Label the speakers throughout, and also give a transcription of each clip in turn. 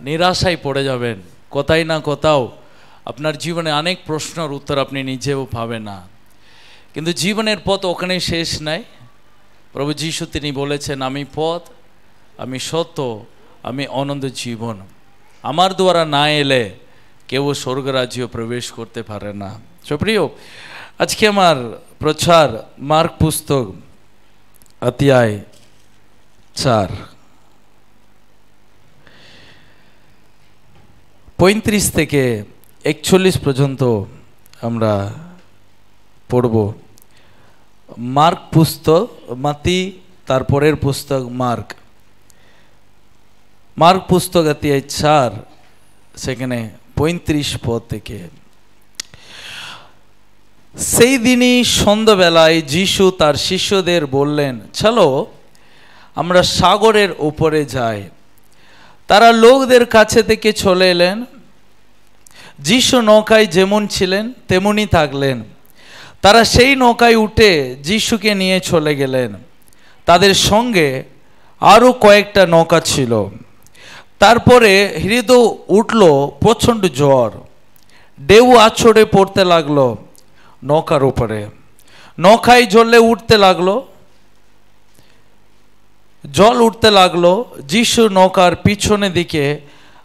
Speaker 1: নিরাশায় পড়ে যাবেন। কোথায় না কোথাও আপনার জীবনে অনেক প্রশ্নের উত্তর আপনি নিজেও পাবেন না। কিন্তু জীবনের পথ ওখানে শেষ নাই। প্রভু যীশু তিনি বলেছেন, আমি পথ, আমি সত্য, আমি অনন্ত জীবন। আমার দ্বারা না এলে কেউ স্বর্গরাজ্য প্রবেশ করতে পারে না। সুপ্রিয়, আজকে আমার প্রচার মার্ক পুস্তক অধ্যায় 4 35 থেকে 41 পর্যন্ত আমরা পড়ব। মার্ক পুস্তক, মাতি তারপরের পুস্তক মার্ক পুস্তক অধ্যায় 4 সেখানে 35 পদ থেকে। সেই দিনই সন্ধ্যাবেলায় যীশু তার শিষ্যদের বললেন, চলো আমরা সাগরের উপরে যাই। তারা লোকদের কাছে থেকে চলে এলেন। যীশু নৌকায় যেমন ছিলেন তেমনি থাকলেন। তারা সেই নৌকায় উঠে যীশুকে নিয়ে চলে গেলেন। তাদের সঙ্গে আরও কয়েকটা নৌকা ছিল। তারপরে হৃদয় উঠল প্রচণ্ড ঝড়। ঢেউ আছড়ে পড়তে লাগলো নৌকার উপরে। নৌকায় জলে উঠতে লাগলো, জল উঠতে লাগলো। যীশু নৌকার পিছনের দিকে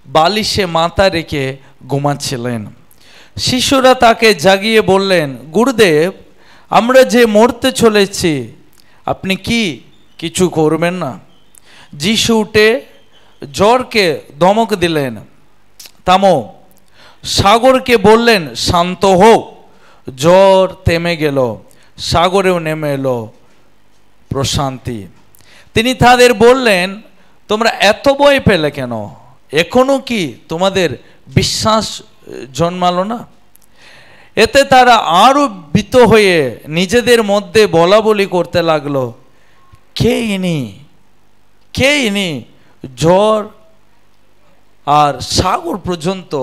Speaker 1: বালিশে মাথা রেখে ঘুমাচ্ছিলেন। শিশুরা তাকে জাগিয়ে বললেন, গুরুদেব, আমরা যে মরতে চলেছি, আপনি কি কিছু করবেন না? যীশু উঠে ঝড়কে ধমক দিলেন, থামো। সাগরকে বললেন, শান্ত হোক। ঝড় থেমে গেল, সাগরেও নেমে এলো প্রশান্তি। তিনি তাদের বললেন, তোমরা এত ভয় পেলে কেন? এখনো কি তোমাদের বিশ্বাস জন্মালো না? এতে তারা আরো ভীত হয়ে নিজেদের মধ্যে বলা বলি করতে লাগলো, কে ইনি ঝড় আর সাগর পর্যন্ত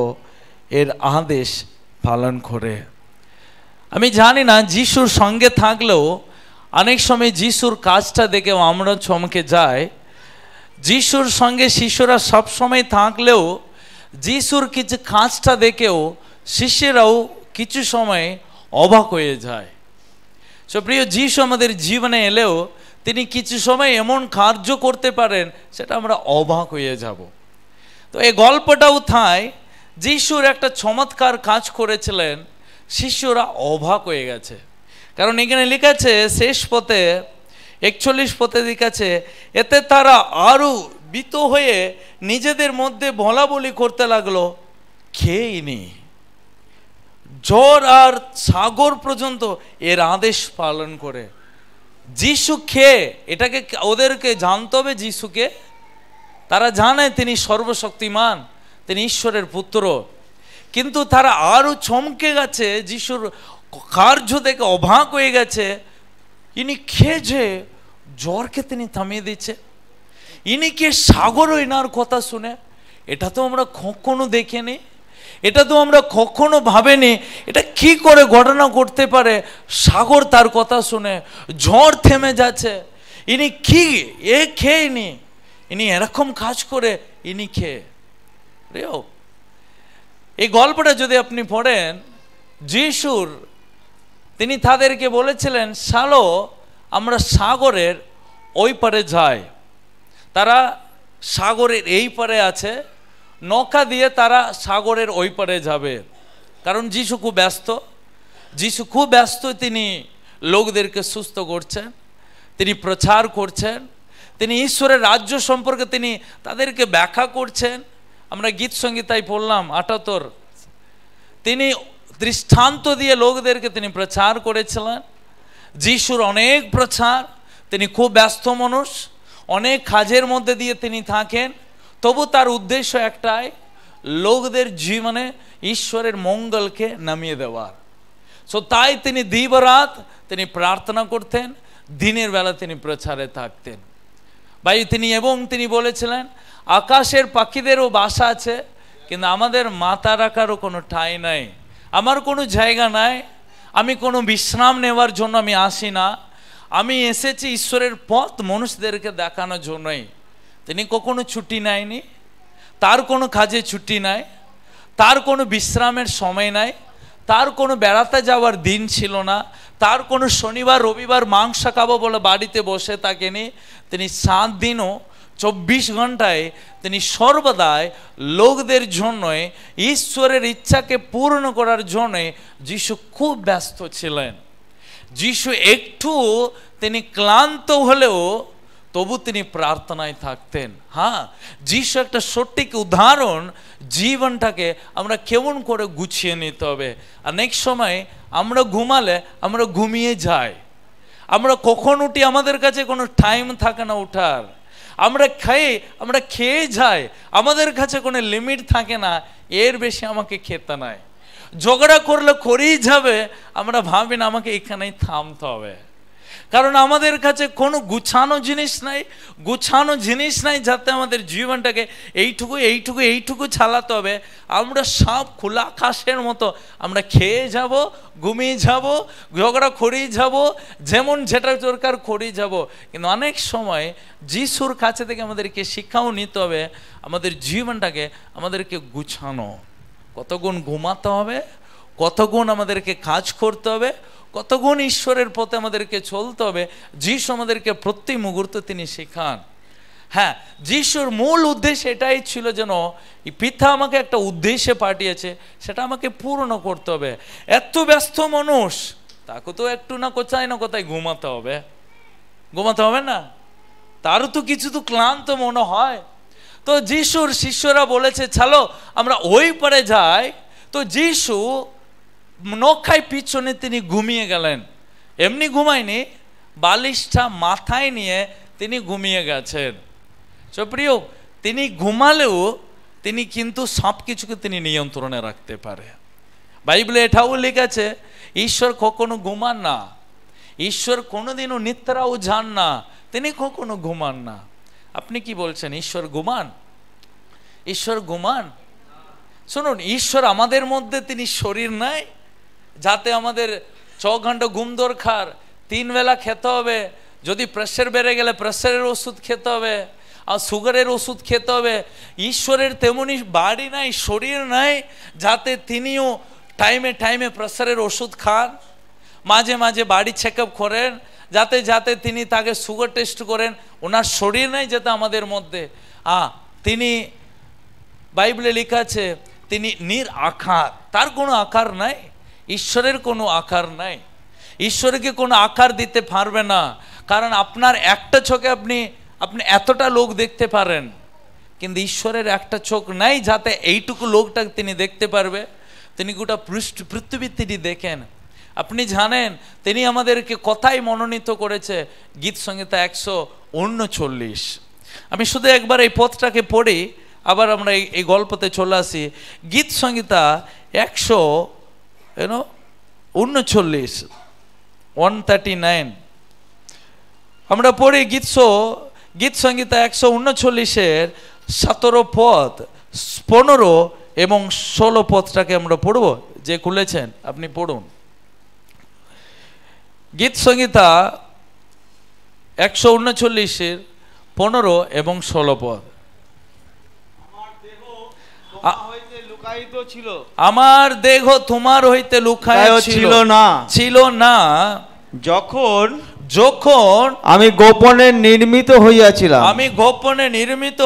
Speaker 1: এর আদেশ পালন করে। আমি জানি না যিশুর সঙ্গে থাকলেও অনেক সময় যিশুর কাজটা দেখেও আমরা চমকে যাই। যিশুর সঙ্গে শিষ্যরা সবসময় থাকলেও যিশুর কিছু কাজটা দেখেও শিষ্যরাও কিছু সময় অবাক হয়ে যায়। সো প্রিয়, যিশু আমাদের জীবনে এলেও তিনি কিছু সময় এমন কার্য করতে পারেন সেটা আমরা অবাক হয়ে যাব। তো এই গল্পটাও থাই যিশুর একটা চমৎকার কাজ করেছিলেন, শিষ্যরা অবাক হয়ে গেছে। কারণ এখানে লিখেছে শেষ পথে 41 পথে লিখেছে, এতে তারা আরো ভীত হয়ে নিজেদের মধ্যে বলা বলি করতে লাগলো, কে ইনি? ঝড় আর সাগর পর্যন্ত এর আদেশ পালন করে। যিশু কে? এটাকে ওদেরকে জানতে হবে যিশুকে। তারা জানে তিনি সর্বশক্তিমান, তিনি ঈশ্বরের পুত্র, কিন্তু তারা আরো চমকে গেছে, যিশুর কার্য দেখে অবাক হয়ে গেছে। ইনি কে যে ঝড়কে তিনি থামিয়ে দিচ্ছে? ইনি কে সাগর এনার কথা শুনে? এটা তো আমরা কখনো দেখিনি, এটা তো আমরা কখনো ভাবেনি। এটা কি করে ঘটনা ঘটতে পারে? সাগর তার কথা শুনে, ঝড় থেমে যাচ্ছে। ইনি কি? কে ইনি এরকম কাজ করে? ইনি কে? এই গল্পটা যদি আপনি পড়েন, যিশুর তিনি তাদেরকে বলেছিলেন, চলো আমরা সাগরের ওই পারে যাই। তারা সাগরের এই পারে আছে, নৌকা দিয়ে তারা সাগরের ওই পারে যাবে। কারণ যিশু খুব ব্যস্ত। তিনি লোকদেরকে সুস্থ করছেন, তিনি প্রচার করছেন, তিনি ঈশ্বরের রাজ্য সম্পর্কে তিনি তাদেরকে ব্যাখ্যা করছেন। আমরা গীত সঙ্গীতায় পড়লাম 78, তিনি দৃষ্টান্ত দিয়ে লোকদেরকে তিনি প্রচার করেছিলেন। যিশুর অনেক প্রচার, তিনি খুব ব্যস্ত মানুষ, অনেক কাজের মধ্যে দিয়ে তিনি থাকেন, তবু তার উদ্দেশ্য একটাই, লোকদের জীবনে ঈশ্বরের মঙ্গলকে নামিয়ে দেওয়ার। সো তাই তিনি দিবারাত তিনি প্রার্থনা করতেন, দিনের বেলা তিনি প্রচারে থাকতেন। ভাই তিনি বলেছিলেন, আকাশের পাখিদেরও বাসা আছে, কিন্তু আমাদের মাথা রাখারও কোনো ঠাঁই নাই, আমার কোনো জায়গা নাই। আমি কোনো বিশ্রাম নেওয়ার জন্য আমি আসি না, আমি এসেছি ঈশ্বরের পথ মানুষদেরকে দেখানোর জন্যই। তিনি কখনো ছুটি নেয়নি। তার কোনো কাজে ছুটি নাই, তার কোনো বিশ্রামের সময় নাই, তার কোনো বেড়াতে যাওয়ার দিন ছিল না, তার কোনো শনিবার রবিবার মাংস খাবো বলে বাড়িতে বসে থাকেনি। তিনি 7 দিনও 24 ঘন্টায় তিনি সর্বদাই লোকদের জন্যই ঈশ্বরের ইচ্ছাকে পূর্ণ করার জন্যে যিশু খুব ব্যস্ত ছিলেন। যিশু একটু তিনি ক্লান্ত হলেও তবু তিনি প্রার্থনায় থাকতেন। হ্যাঁ, যিশু একটা সঠিক উদাহরণ। জীবনটাকে আমরা কেমন করে গুছিয়ে নিতে হবে। অনেক সময় আমরা ঘুমালে আমরা ঘুমিয়ে যাই, আমরা কখন উঠি আমাদের কাছে কোনো টাইম থাকে না উঠার। আমরা খেয়ে যাই, আমাদের কাছে কোনো লিমিট থাকে না, এর বেশি আমাকে খেতে নাই। ঝগড়া করলে করেই যাবে, আমরা ভাবি না আমাকে এখানেই থামতে হবে, কারণ আমাদের কাছে কোনো গুছানো জিনিস নাই যাতে আমাদের জীবনটাকে এইটুকু চালাতে হবে। আমরা সব খোলা আকাশের মতো আমরা খেয়ে যাব, ঘুমিয়ে যাব, ঝগড়া করেই যাব, যেমন যেটা দরকার করেই যাব। কিন্তু অনেক সময় যিশুর কাছে থেকে আমাদেরকে শিক্ষাও নিতে হবে, আমাদের জীবনটাকে আমাদেরকে গুছানো। কতক্ষণ ঘুমাতে হবে, কতক্ষণ আমাদেরকে কাজ করতে হবে, কতক্ষণ ঈশ্বরের পথে আমাদেরকে চলতে হবে। যিশু আমাদেরকে প্রতি মুহূর্তে তিনি শেখান। হ্যাঁ, যিশুর মূল উদ্দেশ্য এটাই ছিল যেন এই পিতা আমাকে একটা উদ্দেশ্যে পাঠিয়েছে, সেটা আমাকে পূর্ণ করতে হবে। এত ব্যস্ত মানুষ, তাকে তো একটু না কোথায় ঘুমাতে হবে না? তারও তো কিছু তো ক্লান্ত মনে হয়। তো যিশুর শিষ্যরা বলেছে চলো আমরা ওই পারে যাই। তো যিশু নৌকায় পিছনে তিনি ঘুমিয়ে গেলেন। এমনি ঘুমায়নি, বালিশটা মাথায় নিয়ে তিনি ঘুমিয়ে গেছেন। প্রিয়, তিনি ঘুমালেও তিনি কিন্তু সব কিছুকে তিনি নিয়ন্ত্রণে রাখতে পারে। বাইবেলে এটাও লেখা আছে, ঈশ্বর কখনো ঘুমান না, ঈশ্বর কোনোদিনও নিদ্রাও যান না, তিনি কখনো ঘুমান না। আপনি কি বলছেন, ঈশ্বর ঘুমান? শুনুন, ঈশ্বর আমাদের মধ্যে তিনি শরীর নাই যাতে আমাদের 6 ঘন্টা ঘুম দরকার, 3 বেলা খেতে হবে, যদি প্রেসার বেড়ে গেলে প্রেসারের ওষুধ খেতে হবে, আর সুগারের ওষুধ খেতে হবে। ঈশ্বরের তেমনি বাড়ি নাই, শরীর নাই যাতে তিনিও টাইমে প্রেসারের ওষুধ খান, মাঝে মাঝে বাড়ি চেক আপ করেন, যাতে তিনি তাকে সুগার টেস্ট করেন। ওনার শরীর নাই যাতে আমাদের মধ্যে। তিনি, বাইবেলে লেখা আছে, তিনি নিরাকার, তার কোনো আকার নাই। ঈশ্বরের কোনো আকার নাই, ঈশ্বরকে কোনো আকার দিতে পারবে না। কারণ আপনার একটা চোখে আপনি এতটা লোক দেখতে পারেন, কিন্তু ঈশ্বরের একটা চোখ নাই যাতে এইটুকু লোকটা তিনি দেখতে পারবে। তিনি গোটা পৃথিবী তিনি দেখেন। আপনি জানেন তিনি আমাদেরকে কোথায় মনোনীত করেছে? গীত সংহিতা 139। আমি শুধু একবার এই পথটাকে পড়ি, আবার আমরা এই গল্পতে চলে আসি। গীত সংহিতা 139 আমরা পড়ি। গীত সংহিতা 139 17 পদ, 15 এবং 16 পদটাকে আমরা পড়ব। যে খুলেছেন আপনি পড়ুন। গীত সংহিতা 139 15 এবং 16 পদ। আমার দেহ তোমার হইতে লুকায়িত ছিল না যখন আমি গোপনে নির্মিত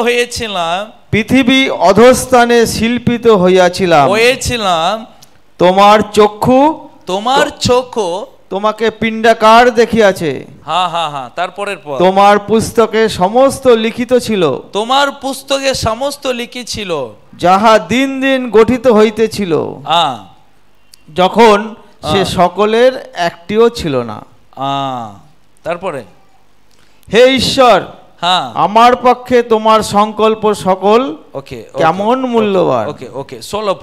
Speaker 1: হইয়াছিলাম, পৃথিবী অধস্থানে শিল্পিত হইয়াছিলাম। তোমার চক্ষু তোমাকে পিণ্ডাকার দেখিয়াছে। তারপরের পর, তোমার পুস্তকে সমস্ত লিখিত ছিল, যাহা দিন দিন গঠিত হইতেছিল, যখন সে সকলের একটিও ছিল না। তারপরে, হে ঈশ্বর, আমার পক্ষে তোমার সংকল্প সকল কেমন মূল্যবান। 16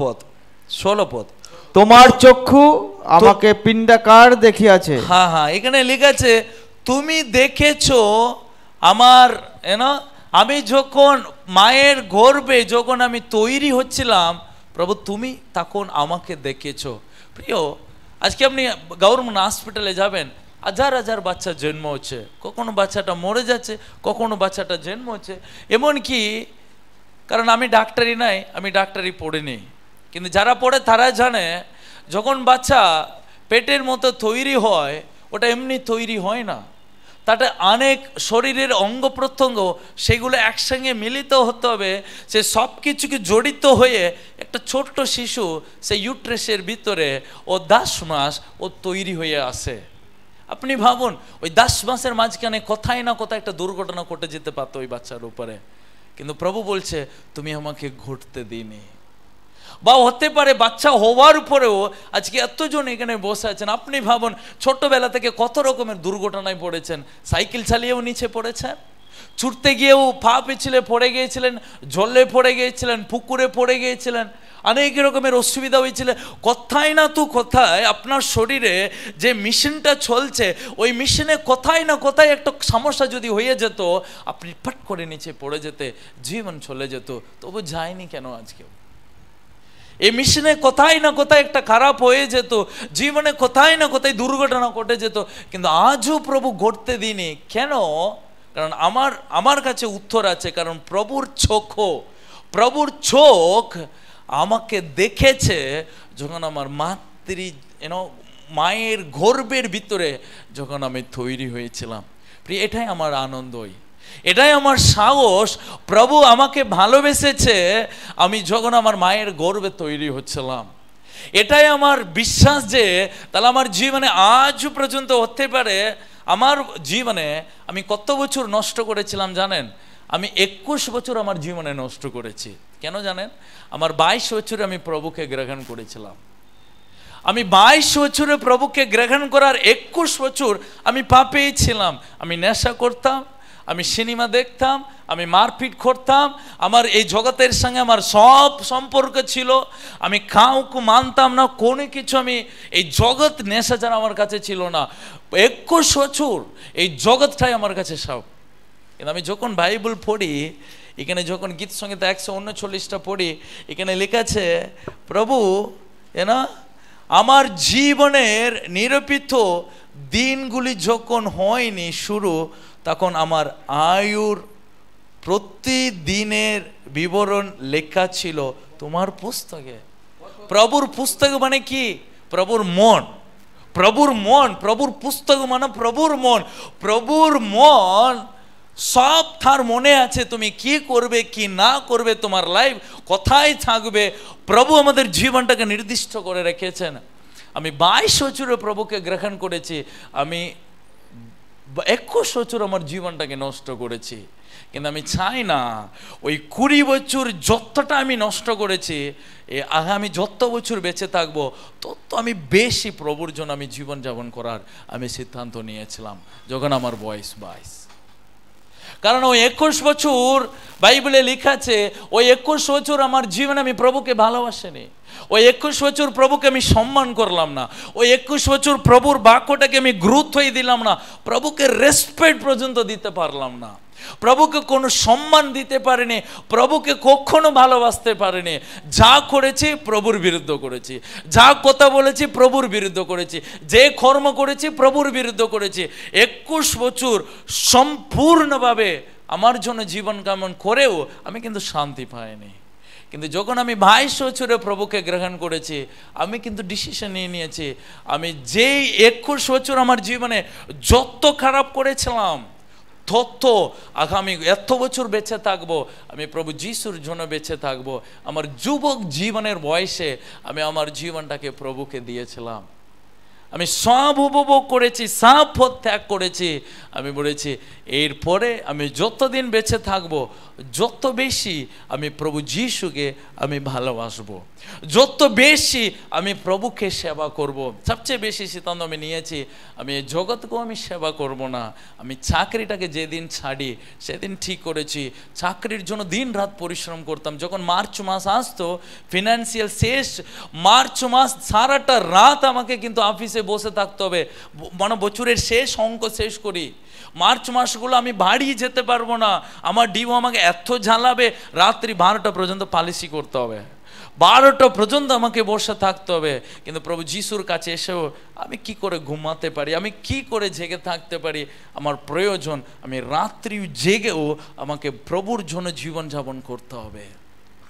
Speaker 1: পদ। তোমার চক্ষু আমাকে পিণ্ডাকার দেখিয়াছে। এখানে লেখা আছে তুমি দেখেছো আমার, আমি যখন মায়ের গর্ভে যখন আমি তৈরি হচ্ছিলাম, প্রভু তুমি তখন আমাকে দেখেছো। প্রিয়, আজকে আপনি গভর্নমেন্ট হসপিটালে যাবেন, হাজার বাচ্চা জন্ম হচ্ছে, কখনো বাচ্চাটা মরে যাচ্ছে, কখনো বাচ্চাটা জন্ম হচ্ছে। এমনকি কারণ আমি ডাক্তারি নাই, আমি ডাক্তারি পড়িনি, কিন্তু যারা পড়ে তারা জানে যখন বাচ্চা পেটের মতো তৈরি হয় ওটা এমনি তৈরি হয় না, তাতে অনেক শরীরের অঙ্গ প্রত্যঙ্গ সেগুলো একসঙ্গে মিলিত হতে হবে, সে সব কিছুকে জড়িত হয়ে একটা ছোট্ট শিশু সে ইউট্রেসের ভিতরে ও 10 মাস ও তৈরি হয়ে আসে। আপনি ভাবুন ওই 10 মাসের মাঝখানে কোথায় না কোথায় একটা দুর্ঘটনা ঘটে যেতে পারতো ওই বাচ্চার উপরে, কিন্তু প্রভু বলছে তুমি আমাকে ঘটতে দিনি। বা হতে পারে বাচ্চা হওয়ার পরেও আজকে এতজন এখানে বসে আছেন, আপনি ভাবুন ছোট্টবেলা থেকে কত রকমের দুর্ঘটনায় পড়েছেন, সাইকেল চালিয়েও নিচে পড়েছেন, ছুটতে গিয়েও পা পিছলে পড়ে গিয়েছিলেন, জলে পড়ে গিয়েছিলেন, পুকুরে পড়ে গিয়েছিলেন, অনেক রকমের অসুবিধা হয়েছিল। কোথায় না তো কোথায় আপনার শরীরে যে মেশিনটা চলছে ওই মেশিনে কোথায় না কোথায় একটা সমস্যা যদি হয়ে যেত আপনি পট করে নিচে পড়ে যেতে, জীবন চলে যেত। তবু যায়নি কেন আজকেও? এই মেশিনে কোথায় না কোথায় একটা খারাপ হয়ে যেত, জীবনে কোথায় না কোথায় দুর্ঘটনা ঘটে যেত, কিন্তু আজও প্রভু ঘটতে দিনি কেন? কারণ আমার কাছে উত্তর আছে, কারণ প্রভুর চোখ আমাকে দেখেছে যখন আমার মায়ের গর্ভের ভিতরে যখন আমি তৈরি হয়েছিলাম। এটাই আমার আনন্দই, এটাই আমার সাহস। প্রভু আমাকে ভালোবেসেছে আমি যখন আমার মায়ের গর্ভে তৈরি হচ্ছিলাম। এটাই আমার বিশ্বাস যে তাহলে আমার জীবনে আজ পর্যন্ত হতে পারে। আমার জীবনে আমি কত বছর নষ্ট করেছিলাম জানেন? আমি 21 বছর আমার জীবনে নষ্ট করেছি। কেন জানেন? আমার 22 বছরে আমি প্রভুকে গ্রহণ করেছিলাম। আমি 22 বছরে প্রভুকে গ্রহণ করার 21 বছর আমি পাপেই ছিলাম। আমি নেশা করতাম, আমি সিনেমা দেখতাম, আমি মারপিট করতাম, আমার এই জগতের সঙ্গে আমার সব সম্পর্ক ছিল। আমি কাউকে মানতাম না, কোনো কিছু, আমি এই জগৎ নেশা যেন আমার কাছে ছিল না। 21 বছর এই জগৎটাই আমার কাছে সব। কিন্তু আমি যখন বাইবেল পড়ি, এখানে যখন গীত সঙ্গীত 139টা পড়ি, এখানে লেখা আছে প্রভু আমার জীবনের নিরূপিত দিনগুলি যখন হয়নি শুরু, তখন আমার আয়ুর প্রতিদিনের বিবরণ লেখা ছিল তোমার পুস্তকে। প্রভুর পুস্তক মানে কি? প্রভুর মন। প্রভুর পুস্তক মানে প্রভুর মন। প্রভুর মন সব তার মনে আছে, তুমি কি করবে কি না করবে, তোমার লাইফ কোথায় থাকবে, প্রভু আমাদের জীবনটাকে নির্দিষ্ট করে রেখেছেন। আমি 22 বছরে প্রভুকে গ্রহণ করেছি, আমি 21 বছর আমার জীবনটাকে নষ্ট করেছি। কিন্তু আমি চাই না ওই 20 বছর যতটা আমি নষ্ট করেছি, আগামী যত বছর বেঁচে থাকবো তত আমি বেশি প্রভুর জন্য আমি জীবনযাপন করার আমি সিদ্ধান্ত নিয়েছিলাম যখন আমার বয়স 22। কারণ ওই 21 বছর বাইবেলে লেখা আছে, ওই 21 বছর আমার জীবনে আমি প্রভুকে ভালোবাসিনি, ওই 21 বছর প্রভুকে আমি সম্মান করলাম না, ওই 21 বছর প্রভুর বাক্যটাকে আমি গুরুত্বই দিলাম না, প্রভুকে রেসপেক্ট পর্যন্ত দিতে পারলাম না, প্রভুকে কোনো সম্মান দিতে পারিনি, প্রভুকে কখনো ভালোবাসতে পারিনি। যা করেছি প্রভুর বিরুদ্ধে করেছি, যা কথা বলেছি প্রভুর বিরুদ্ধে করেছি, যে কর্ম করেছি প্রভুর বিরুদ্ধে করেছি। 21 বছর সম্পূর্ণভাবে আমার জন্য জীবন কামন করেও আমি কিন্তু শান্তি পাইনি। কিন্তু যখন আমি 22 বছরে প্রভুকে গ্রহণ করেছি, আমি কিন্তু ডিসিশন নিয়ে নিয়েছি, আমি যেই 21 বছর আমার জীবনে যত খারাপ করেছিলাম তত আগামী এত বছর বেঁচে থাকবো আমি প্রভু যিশুর জন্য বেঁচে থাকবো। আমার যুবক জীবনের বয়সে আমি আমার জীবনটাকে প্রভুকে দিয়েছিলাম। আমি সব উপভোগ করেছি, সব পথ ত্যাগ করেছি। আমি বলেছি এরপরে আমি যতদিন বেঁচে থাকবো যত বেশি আমি প্রভু যিশুকে আমি ভালোবাসবো, যত বেশি আমি প্রভুকে সেবা করব। সবচেয়ে বেশি সিদ্ধান্ত আমি নিয়েছি, আমি এই জগৎকেও আমি সেবা করব না। আমি চাকরিটাকে যেদিন ছাড়ি সেদিন ঠিক করেছি চাকরির জন্য দিন রাত পরিশ্রম করতাম। যখন মার্চ মাস আসতো, ফিনান্সিয়াল শেষ মার্চ মাস, সারাটা রাত আমাকে কিন্তু অফিসে বসে থাকতে হবে, মানে বছরের শেষ অঙ্ক শেষ করি। মার্চ মাসগুলো আমি বাড়ি যেতে পারবো না, আমার ডিও আমাকে এত ঝালাবে, রাত্রি 12টা পর্যন্ত পলিসি করতে হবে, 12টা পর্যন্ত আমাকে বসে থাকতে হবে। কিন্তু প্রভু যিশুর কাছে এসেও আমি কি করে ঘুমাতে পারি, আমি কি করে জেগে থাকতে পারি, আমার প্রয়োজন আমি রাত্রি জেগেও আমাকে প্রভুর জন্য জীবনযাপন করতে হবে।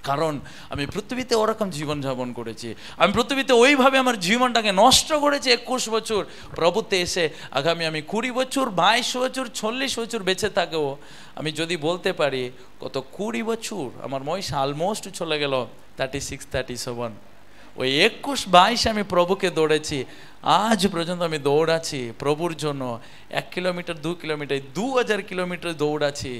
Speaker 1: কারণ আমি পৃথিবীতে ওরকম জীবনযাপন করেছি, আমি পৃথিবীতে ওইভাবে আমার জীবনটাকে নষ্ট করেছি 21 বছর। প্রভুতে এসে আগামী আমি 20 বছর, 22 বছর, 40 বছর বেঁচে থাকবো। আমি যদি বলতে পারি কত 20 বছর আমার বয়স অলমোস্ট চলে গেল 36, 37, ওই 21-22 আমি প্রভুকে দৌড়েছি। আজ পর্যন্ত আমি দৌড়াচ্ছি প্রভুর জন্য। 1 কিলোমিটার, 2 কিলোমিটার, 2000 কিলোমিটার দৌড়াচ্ছি,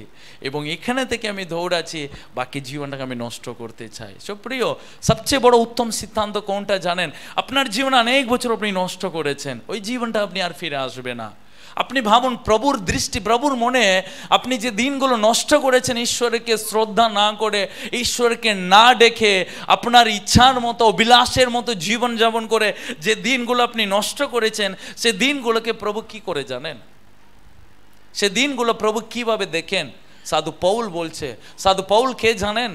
Speaker 1: এবং এখানে থেকে আমি দৌড়াচ্ছি, বাকি জীবনটাকে আমি নষ্ট করতে চাই। সুপ্রিয়, সবচেয়ে বড় উত্তম সিদ্ধান্ত কোনটা জানেন? আপনার জীবনে অনেক বছর আপনি নষ্ট করেছেন, ওই জীবনটা আপনি আর ফিরে আসবে না। আপনি ভাবুন, প্রভুর দৃষ্টি, প্রভুর মনে আপনি যে দিনগুলো নষ্ট করেছেন ঈশ্বরকে শ্রদ্ধা না করে, ঈশ্বরকে না ডেকে, আপনার ইচ্ছার মতো অভিলাষের মতো জীবনযাপন করে যে দিনগুলো আপনি নষ্ট করেছেন, সে দিনগুলোকে প্রভু কি করে জানেন? সে দিনগুলো প্রভু কিভাবে দেখেন? সাধু পৌল বলছে। সাধু পৌল কে জানেন?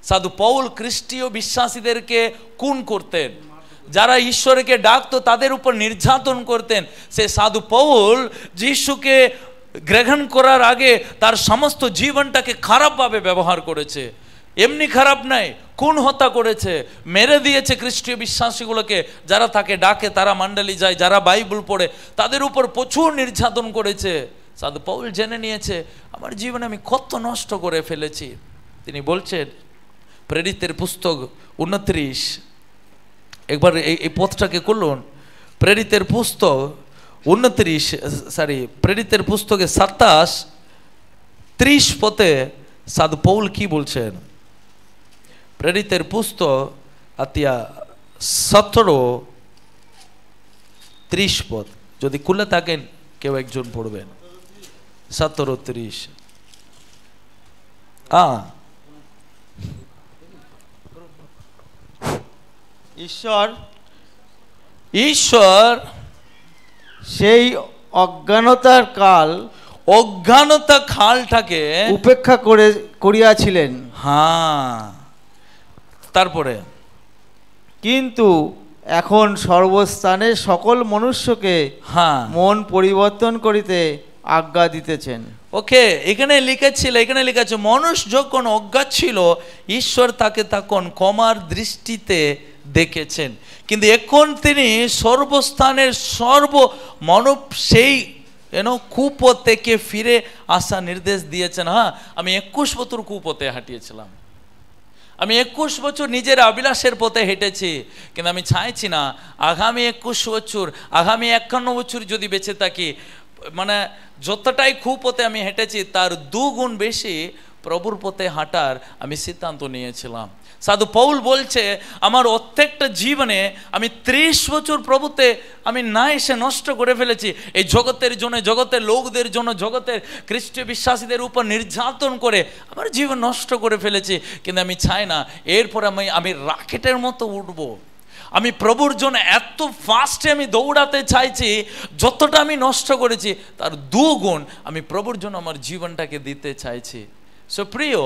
Speaker 1: সাধু পৌল খ্রিস্টীয় বিশ্বাসীদেরকে খুন করতেন, যারা ঈশ্বরকে ডাকতো তাদের উপর নির্যাতন করতেন। সে সাধু পৌল যিশুকে গ্রহণ করার আগে তার সমস্ত জীবনটাকে খারাপভাবে ব্যবহার করেছে। এমনি খারাপ নাই, খুন হত্যা করেছে, মেরে দিয়েছে খ্রিস্টীয় বিশ্বাসীগুলোকে, যারা তাকে ডাকে, তারা মণ্ডলী যায়, যারা বাইবেল পড়ে, তাদের উপর প্রচুর নির্যাতন করেছে। সাধু পৌল জেনে নিয়েছে আমার জীবনে আমি কত নষ্ট করে ফেলেছি। তিনি বলছেন প্রেরিতের পুস্তক 29, একবার এই পথটাকে করলুন, প্রেরিতের পুস্তক 29, প্রেরিতের পুস্তকে 27-30 পথে সাধু পৌল কি বলছেন? প্রেরিতের পুস্তক 17-30 পথ, যদি খুলে থাকেন কেউ একজন পড়বেন। 17-30। ঈশ্বর
Speaker 2: সেই অজ্ঞানতার
Speaker 1: কালটাকে
Speaker 2: উপেক্ষা করিয়াছিলেন।
Speaker 1: হ্যাঁ, তারপরে
Speaker 2: কিন্তু এখন সর্বস্থানে সকল মনুষ্যকে মন পরিবর্তন করিতে আজ্ঞা দিতেছেন।
Speaker 1: ওকে, এখানে লিখেছে মানুষ যখন অজ্ঞাত ছিল ঈশ্বর তাকে তখন ক্ষমার দৃষ্টিতে দেখেছেন, কিন্তু এখন তিনি সর্বস্থানের মানব সেই কুপথ থেকে ফিরে আসা নির্দেশ দিয়েছেন। হ্যাঁ, আমি 21 বছর কুপথে হাঁটিয়েছিলাম, আমি 21 বছর নিজের অভিলাষের পথে হেঁটেছি, কিন্তু আমি চাইছি না আগামী 21 বছর, আগামী 51 বছর যদি বেঁচে থাকি, মানে যতটাই কুপথে আমি হেঁটেছি তার 2 গুণ বেশি প্রভুর পথে হাঁটার আমি সিদ্ধান্ত নিয়েছিলাম। সাধু পৌল বলছে আমার প্রত্যেকটা জীবনে আমি 30 বছর প্রভুতে আমি না এসে নষ্ট করে ফেলেছি। এই জগতের জন্য, জগতের লোকদের জন্য, জগতের খ্রিস্টীয় বিশ্বাসীদের উপর নির্যাতন করে আমার জীবন নষ্ট করে ফেলেছি। কিন্তু আমি চাই না এরপর আমি রাকেটের মতো উঠবো। আমি প্রভুর জন্য এত ফাস্টে আমি দৌড়াতে চাইছি, যতটা আমি নষ্ট করেছি তার 2 গুণ আমি প্রভুর জন্য আমার জীবনটাকে দিতে চাইছি। সুপ্রিয়,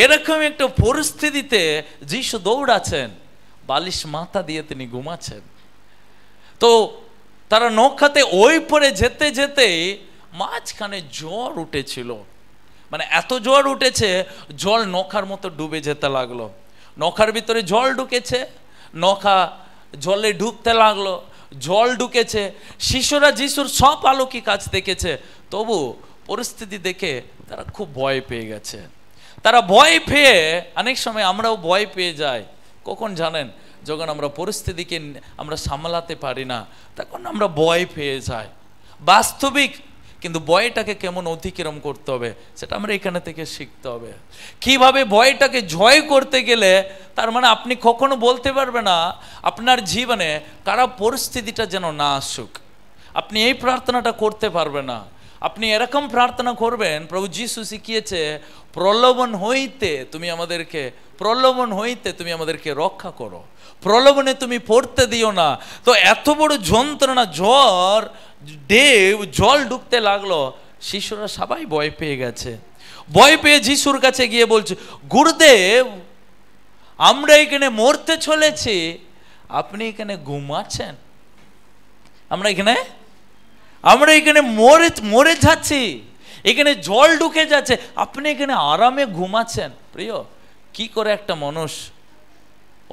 Speaker 1: এরকম একটা পরিস্থিতিতে যিশু দৌড়াচ্ছেন, বালিশ মাথা দিয়ে তিনি ঘুমাচ্ছেন। তো তারা নৌকাতে ওই পরে যেতে যেতেই মাঝখানে ঝড় উঠেছিল, মানে এত ঝড় উঠেছে জল নৌকার মতো ডুবে যেতে লাগলো। নৌকার ভিতরে জল ঢুকেছে, নৌকা জলে ডুবতে লাগলো, জল ঢুকেছে। শিশুরা যিশুর সব আলোকিক কাজ দেখেছে, তবু পরিস্থিতি দেখে তারা খুব ভয় পেয়ে গেছে। তারা ভয় পেয়ে, অনেক সময় আমরাও ভয় পেয়ে যাই। কখন জানেন? যখন আমরা পরিস্থিতিকে আমরা সামলাতে পারি না, তখন আমরা ভয় পেয়ে যাই। বাস্তবিক কিন্তু ভয়টাকে কেমন অতিক্রম করতে হবে সেটা আমরা এখানে থেকে শিখতে হবে। কিভাবে ভয়টাকে জয় করতে গেলে, তার মানে আপনি কখনো বলতে পারবে না আপনার জীবনে খারাপ পরিস্থিতিটা যেন না আসুক, আপনি এই প্রার্থনাটা করতে পারবে না। আপনি এরকম প্রার্থনা করবেন, প্রভু যিশু শিখিয়েছে প্রলোভন হইতে তুমি আমাদেরকে রক্ষা করো, প্রলোভনে তুমি পড়তে দিও না। তো এত বড় যন্ত্রণা, জল ঢুকতে লাগলো, শিশুরা সবাই ভয় পেয়ে গেছে। ভয় পেয়ে যিশুর কাছে গিয়ে বলছে, গুরুদেব আমরা এখানে মরতে চলেছি, আপনি এখানে ঘুমাচ্ছেন, আমরা এখানে মরে যাচ্ছি, এখানে জল ঢুকে যাচ্ছে, আপনি এখানে আরামে ঘুমাচ্ছেন। প্রিয়, কি করে একটা মানুষ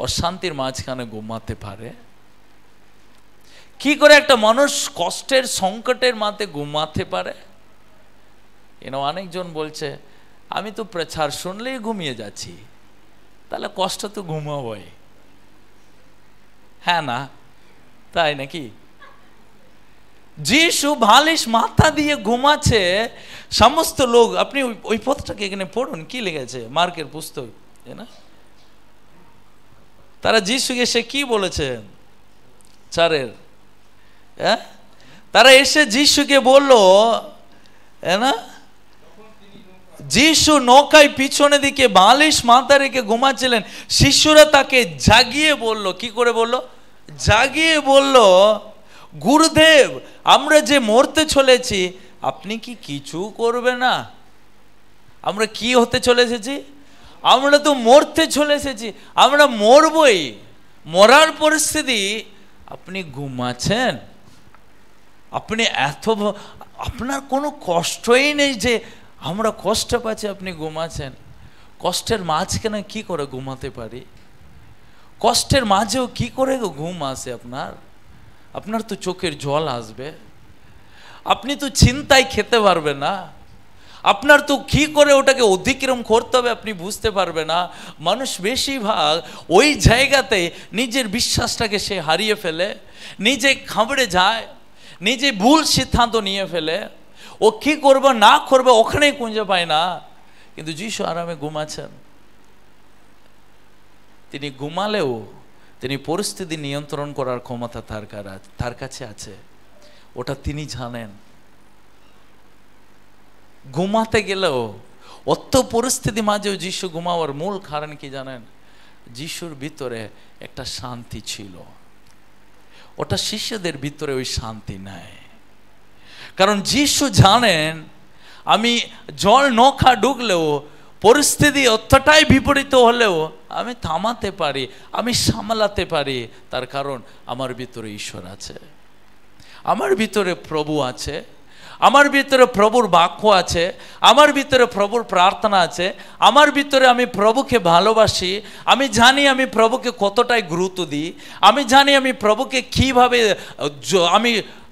Speaker 1: অশান্তির মাঝখানে ঘুমাতে পারে? কি করে একটা মানুষ কষ্টের সংকটের মাঝে ঘুমাতে পারে? অনেকজন বলছে আমি তো প্রচার শুনলেই ঘুমিয়ে যাচ্ছি, তাহলে কষ্ট তো ঘুমাবই। হ্যাঁ না, তাই নাকি? যিশু বালিশ মাথা দিয়ে ঘুমাচ্ছে, সমস্ত লোক, আপনি ওই পথটাকে এখানে পড়ুন, কি লেগেছে মার্কের পুস্তক, না? তারা যিশুকে সে কি বলেছে 4 তারা এসে যিশুকে বলল, না, যিশু নৌকায় পিছনে দিকে বালিশ মাথা রেখে ঘুমাচ্ছিলেন। শিষ্যরা তাকে জাগিয়ে বলল, কি করে বলল? জাগিয়ে বলল, গুরুদেব, আমরা যে মরতে চলেছি, আপনি কি কিছু করবে না? আমরা কি হতে চলে এসেছি? আমরা তো মরতে চলে এসেছি, আমরা মরবই, মরার পরিস্থিতি, আপনি ঘুমাচ্ছেন? আপনি আপনার কোনো কষ্টই নেই যে আমরা কষ্ট পাচ্ছি, আপনি ঘুমাচ্ছেন? কষ্টের মাঝখানে কি করে ঘুমাতে পারি? কষ্টের মাঝেও কি করে ঘুম আসে আপনার? আপনার তো চোখের জল আসবে, আপনি তো চিন্তায় খেতে পারবেন না, আপনার তো কি করে ওটাকে অতিক্রম করতে হবে আপনি বুঝতে পারবে না। মানুষ বেশিরভাগ ওই জায়গাতে নিজের বিশ্বাসটাকে সে হারিয়ে ফেলে, নিজে খাবড়ে যায়, নিজে ভুল সিদ্ধান্ত নিয়ে ফেলে, ও কি করবে না করবে ওখানেই খুঁজে পায় না। কিন্তু যিশু আরামে ঘুমাচ্ছেন। তিনি ঘুমালেও তিনি পরিস্থিতি নিয়ন্ত্রণ করার ক্ষমতা তার কাছে আছে, ওটা তিনি জানেন। ঘুমাতে গেলেও অত পরিস্থিতি মাঝেও যিশু ঘুমাবার মূল কারণ কি জানেন? যিশুর ভিতরে একটা শান্তি ছিল, ওটা শিষ্যদের ভিতরে ওই শান্তি নাই। কারণ যিশু জানেন আমি জল নৌকা ঢুকলেও, পরিস্থিতি অতটাই বিপরীত হলেও আমি থামাতে পারি, আমি সামলাতে পারি, তার কারণ আমার ভিতরে ঈশ্বর আছে, আমার ভিতরে প্রভু আছে, আমার ভিতরে প্রভুর বাক্য আছে, আমার ভিতরে প্রভুর প্রার্থনা আছে, আমার ভিতরে আমি প্রভুকে ভালোবাসি, আমি জানি আমি প্রভুকে কতটাই গুরুত্ব দিই, আমি জানি আমি প্রভুকে কীভাবে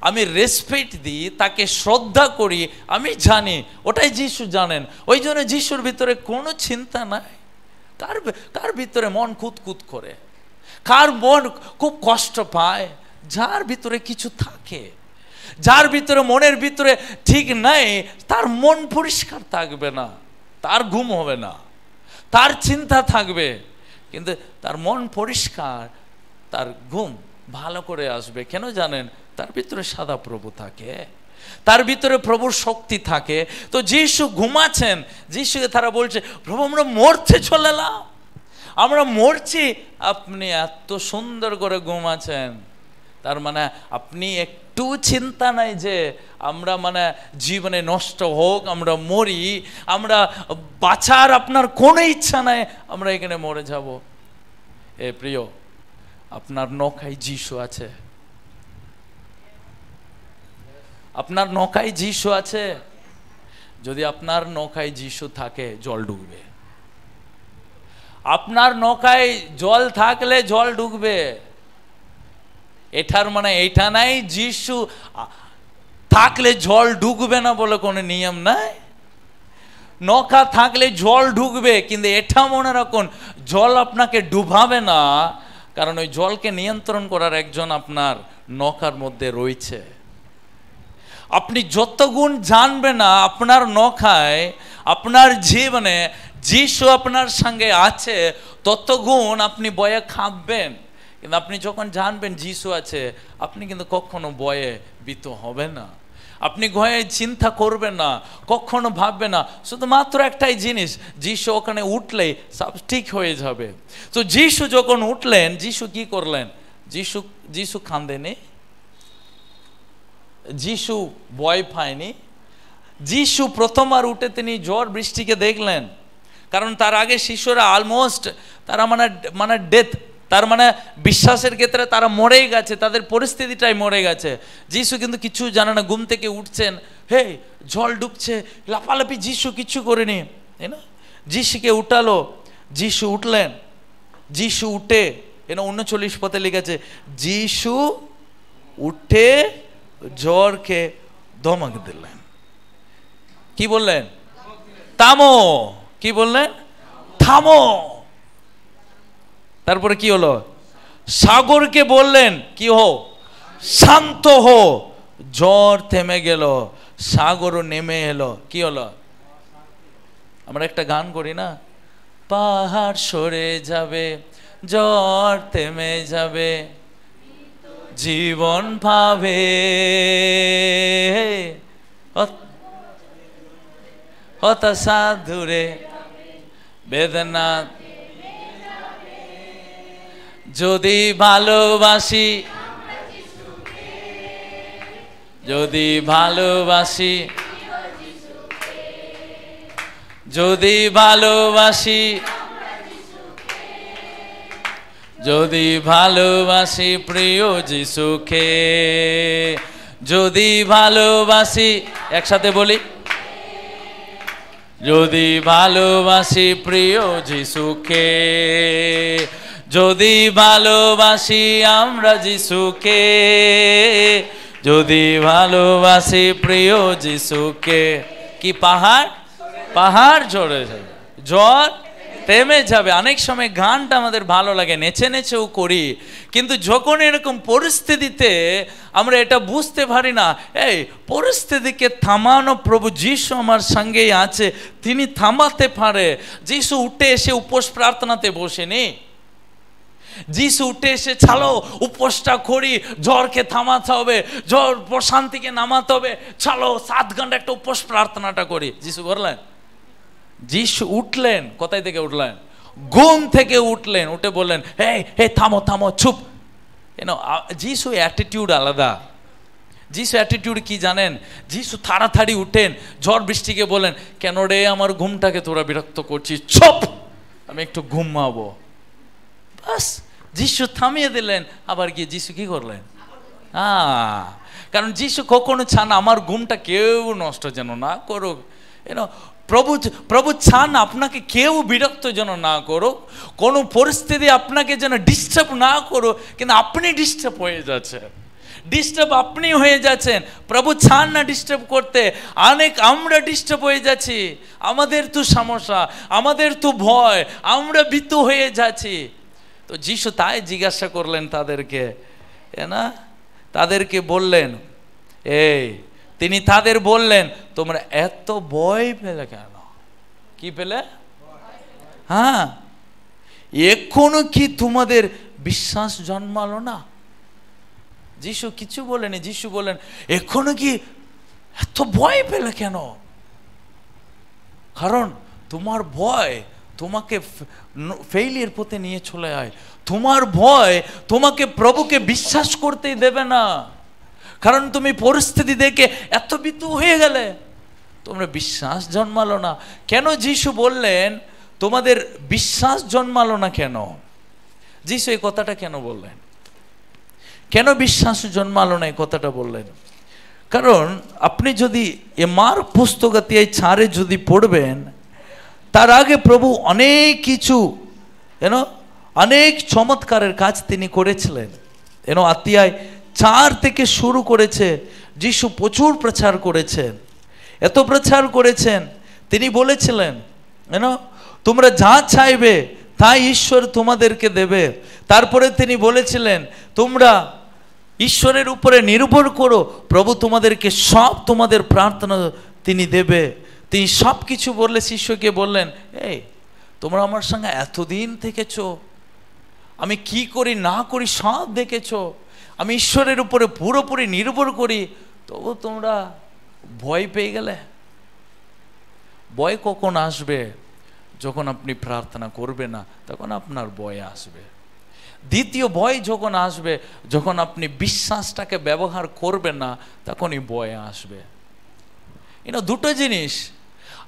Speaker 1: আমি রেসপেক্ট দিই, তাকে শ্রদ্ধা করি, আমি জানি। ওটাই যিশু জানেন। ওই জন্য যিশুর ভিতরে কোনো চিন্তা নাই। কার ভিতরে মন কুতকুত করে, কার মন খুব কষ্ট পায়? যার ভিতরে কিছু থাকে, যার ভিতরে মনের ভিতরে ঠিক নাই, তার মন পরিষ্কার থাকবে না, তার ঘুম হবে না, তার চিন্তা থাকবে, কিন্তু তার মন পরিষ্কার, তার ঘুম ভালো করে আসবে। কেন জানেন? তার ভিতরে সাদা প্রভু থাকে, তার ভিতরে প্রভুর শক্তি থাকে। তো যিশু ঘুমাচ্ছেন, যিশুকে তারা বলছে, প্রভু আমরা মরতে চলে এলাম, আমরা মরছি, আপনি এত সুন্দর করে ঘুমাচ্ছেন, তার মানে আপনি একটু চিন্তা নাই যে আমরা জীবনে নষ্ট হোক, আমরা মরি, আমরা বাঁচার আপনার কোনো ইচ্ছা নাই, আমরা এখানে মরে যাব। এ প্রিয়, আপনার নৌকায় যিশু আছে, আপনার নৌকায় যিশু আছে। যদি আপনার নৌকায় যিশু থাকে, জল ডুববে। আপনার নৌকায় জল থাকলে জল ডুববে। এটার মানে এইটা নাই যিশু থাকলে জল ঢুকবে না বলে কোনো নিয়ম নাই। নৌকা থাকলে জল ঢুকবে, কিন্তু এটা মনে রাখুন, জল আপনাকে ডুবাবে না, কারণ ওই জলকে নিয়ন্ত্রণ করার একজন আপনার নৌকার মধ্যে রয়েছে। আপনি যত গুণ জানবেন না আপনার নৌকায়, আপনার জীবনে যিশু আপনার সঙ্গে আছে, তত গুণ আপনি ভয়ে কাঁপবেন। কিন্তু আপনি যখন জানবেন যিশু আছে, আপনি কিন্তু কখনো ভয়ে ভীত হবেন না, আপনি ভয়ে চিন্তা করবেন না, কখনো ভাববেন না। শুধুমাত্র একটাই জিনিস, যিশু ওখানে উঠলেই সব ঠিক হয়ে যাবে। তো যিশু যখন উঠলেন, যিশু কি করলেন? যিশু কাঁদেনি, যিশু ভয় পায়নি। যিশু প্রথমবার উঠে তিনি ঝড় বৃষ্টিকে দেখলেন, কারণ তার আগে শিষ্যরা অলমোস্ট তারা ডেথ, তার বিশ্বাসের ক্ষেত্রে তারা মরেই গেছে, তাদের পরিস্থিতিটাই মরে গেছে। যিশু কিন্তু কিছু জানে না, ঘুম থেকে উঠছেন, হে জল ডুবছে, লাফালাফি, যিশু কিছু করেনি, তাই না? যিশুকে উঠালো, যিশু উঠলেন, যিশু উঠে, 39 পথে লিখেছে, যিশু উঠে জ্বরকে ধমক দিলেন। কি বললেন? থামো। কি বললেন? থামো। তারপরে কি হলো? সাগরকে বললেন কি হো, শান্ত হো। জ্বর থেমে গেল, সাগরও নেমে এলো। কি হলো? আমরা একটা গান করি না, পাহাড় সরে যাবে, জ্বর থেমে যাবে, জীবন পাবে হতাশা দূরে, বেদনা যদি ভালোবাসি, যদি ভালোবাসি, যদি ভালোবাসি, যদি ভালোবাসি প্রিয় যিশুকে, যদি ভালোবাসি, একসাথে বলি, যদি ভালোবাসি প্রিয় যিশুকে, যদি ভালোবাসি আমরা যিশুকে, যদি ভালোবাসি প্রিয় যিশুকে, কি পাহাড়, পাহাড় ঝরে যাবে, জ্বর থেমে যাবে। অনেক সময় গানটা আমাদের ভালো লাগে, নেচে নেচেও করি, কিন্তু যখন এরকম পরিস্থিতিতে আমরা এটা বুঝতে পারি না, এই পরিস্থিতিকে থামানো প্রভু যিশু আমার সঙ্গেই আছে, তিনি থামাতে পারে। যিশু উঠে এসে উপোস প্রার্থনাতে বসেনি, যিশু উঠে এসে চলো উপোসটা করি, জ্বরকে থামাতে হবে, জ্বর প্রশান্তিকে নামাতে হবে, চলো 7 ঘন্টা একটা উপোস প্রার্থনাটা করি। যিশু করলেন? যিশু উঠলেন। কোথায় থেকে উঠলেন? ঘুম থেকে উঠলেন, উঠে বললেন হে হে থামো থামো চুপ। যিশু অ্যাটিটিউড আলাদা। যিশু অ্যাটিটিউড কি জানেন? যিশু তাড়াতাড়ি উঠেন, ঝড় বৃষ্টিকে বলেন কেন রে আমার ঘুমটাকে তোরা বিরক্ত করছিস, চুপ, আমি একটু ঘুমাবো। বাস, যিশু থামিয়ে দিলেন। আবার গিয়ে যিশু কি করলেন? কারণ যিশু কখনো চান আমার ঘুমটা কেউ নষ্ট যেন না করুক। প্রভু চান আপনাকে কেউ বিরক্ত যেন না করুক, কোনো পরিস্থিতি আপনাকে যেন ডিস্টার্ব না করুক, কিন্তু আপনি ডিস্টার্ব হয়ে যাচ্ছেন, ডিস্টার্ব আপনি হয়ে যাচ্ছেন। প্রভু চান না ডিস্টার্ব করতে, আমরা ডিস্টার্ব হয়ে যাচ্ছি, আমাদের তো সমস্যা, আমাদের তো ভয়, আমরা ভীতু হয়ে যাচ্ছি। তো যিশু তাই জিজ্ঞাসা করলেন তাদেরকে, তাদেরকে বললেন, তিনি তাদের বললেন তোমরা এত ভয় পেলে কেন? কি পেলে? এখনো কি তোমাদের বিশ্বাস জন্মালো না? যিশু কিছু বলেনি, যিশু বলেন এখনো কি এত ভয় পেলে কেন? কারণ তোমার ভয় তোমাকে ফেইলিয়ার পথে নিয়ে চলে যায়, তোমার ভয় তোমাকে প্রভুকে বিশ্বাস করতেই দেবে না। কারণ তুমি পরিস্থিতি দেখে এত ভীতু হয়ে গেলে, তোমরা বিশ্বাস জন্মালো না। কেন যিশু বললেন তোমাদের বিশ্বাস জন্মালো না কেন? যিশু এই কথাটা কেন বললেন? কেন বিশ্বাস জন্মালো না এই কথাটা বললেন? কারণ আপনি যদি এ মার্ক পুস্তকাতে 4 যদি পড়বেন, তার আগে প্রভু অনেক কিছু অনেক চমৎকারের কাজ তিনি করেছিলেন। অধ্যায় 4 থেকে শুরু করেছে, যিশু প্রচুর প্রচার করেছেন, এত প্রচার করেছেন, তিনি বলেছিলেন তোমরা যা চাইবে তাই ঈশ্বর তোমাদেরকে দেবে। তারপরে তিনি বলেছিলেন তোমরা ঈশ্বরের উপরে নির্ভর করো, প্রভু তোমাদেরকে সব তোমাদের প্রার্থনা তিনি দেবে। তিনি সব কিছু বললে শিষ্যকে বললেন তোমরা আমার সঙ্গে এতদিন থেকেছো, আমি কি করি না করি সব দেখেছো, আমি ঈশ্বরের উপরে পুরোপুরি নির্ভর করি, তবু তোমরা ভয় পেয়ে গেলে। ভয় কখন আসবে? যখন আপনি প্রার্থনা করবে না, তখন আপনার ভয় আসবে। দ্বিতীয় ভয় যখন আসবে, যখন আপনি বিশ্বাসটাকে ব্যবহার করবেন না, তখনই ভয় আসবে। দুটো জিনিস।